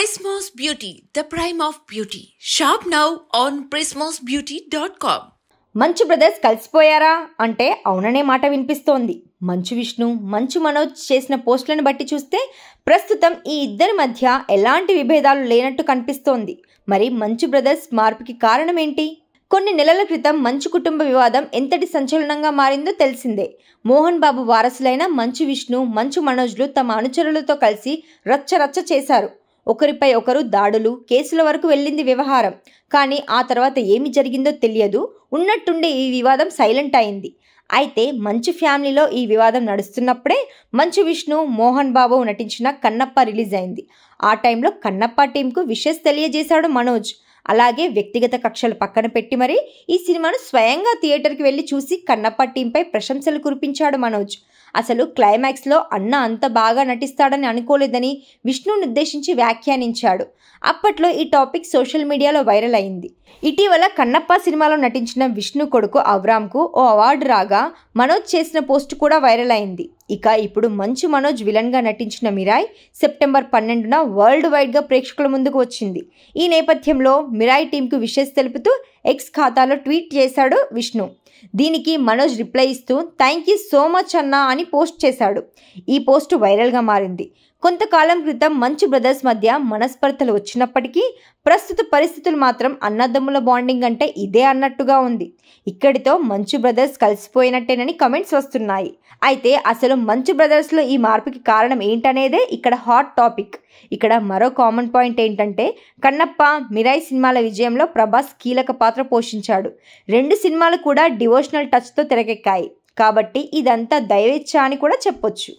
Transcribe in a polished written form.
Prismos Beauty, the prime of beauty. Shop now on prismosbeauty.com. మంచు brothers కలిసిపోయారా అంటే అవుననే మాట వినిపిస్తోంది. మంచు విష్ణు, మంచు మనోజ్ చేసిన పోస్టులను బట్టి చూస్తే ప్రస్తుతం ఈ ఇద్దరి మధ్య ఎలాంటి విభేదాలు లేనట్టు కనిపిస్తోంది. మరి మంచు బ్రదర్స్ మార్పుకి కారణం ఏంటి? కొన్ని నెలల క్రితం మంచు కుటుంబ వివాదం ఎంతటి సంచలనంగా మారిందో తెలిసిందే. మోహన్ బాబు వారసులైన మంచు విష్ణు, మంచు మనోజ్లు తమ అనుచరులతో కలిసి రచ్చ చేశారు. ఒకరిపై ఒకరు దాడులు, కేసుల వరకు వెళ్ళింది వ్యవహారం. కానీ ఆ తర్వాత ఏమి జరిగిందో తెలియదు. ఉన్నట్టుండి ఈ వివాదం సైలెంట్ అయింది. అయితే మంచు ఫ్యామిలీలో ఈ వివాదం నడుస్తున్నప్పుడే మంచు విష్ణు, మోహన్ బాబు నటించిన కన్నప్ప రిలీజ్ అయింది. ఆ టైంలో కన్నప్ప టీంకు విషెస్ తెలియజేశాడు మనోజ్. అలాగే వ్యక్తిగత కక్షలు పక్కన పెట్టి మరీ ఈ సినిమాను స్వయంగా థియేటర్కి వెళ్ళి చూసి కన్నప్ప టీంపై ప్రశంసలు కురిపించాడు మనోజ్. అసలు క్లైమాక్స్లో అన్న అంత బాగా నటిస్తాడని అనుకోలేదని విష్ణుని ఉద్దేశించి వ్యాఖ్యానించాడు. అప్పట్లో ఈ టాపిక్ సోషల్ మీడియాలో వైరల్ అయింది. ఇటీవల కన్నప్ప సినిమాలో నటించిన విష్ణు కొడుకు అవ్రామ్కు ఓ అవార్డు రాగా మనోజ్ చేసిన పోస్ట్ కూడా వైరల్ అయింది. ఇక ఇప్పుడు మంచు మనోజ్ విలన్గా నటించిన మిరాయ్ సెప్టెంబర్ 12న వరల్డ్ వైడ్గా ప్రేక్షకుల ముందుకు వచ్చింది. ఈ నేపథ్యంలో మిరాయ్ టీంకు విషెస్ తెలుపుతూ ఎక్స్ ఖాతాలో ట్వీట్ చేశాడు విష్ణు. దీనికి మనోజ్ రిప్లై ఇస్తూ థ్యాంక్ యూ సో మచ్ అన్నా అని పోస్ట్ చేశాడు. ఈ పోస్ట్ వైరల్గా మారింది. కొంతకాలం క్రితం మంచు బ్రదర్స్ మధ్య మనస్పర్ధలు వచ్చినప్పటికీ ప్రస్తుత పరిస్థితులు మాత్రం అన్నదమ్ముల బాండింగ్ అంటే ఇదే అన్నట్టుగా ఉంది. ఇక్కడితో మంచు బ్రదర్స్ కలిసిపోయినట్టేనని కమెంట్స్ వస్తున్నాయి. అయితే అసలు మంచు బ్రదర్స్లో ఈ మార్పుకి కారణం ఏంటనేదే ఇక్కడ హాట్ టాపిక్. ఇక్కడ మరో కామన్ పాయింట్ ఏంటంటే కన్నప్ప, మిరాయ్ సినిమాల విజయంలో ప్రభాస్ కీలక పాత్ర పోషించాడు. 2 సినిమాలు కూడా డివోషనల్ టచ్తో తెరకెక్కాయి. కాబట్టి ఇదంతా దైవేచ్ఛ అని కూడా చెప్పొచ్చు.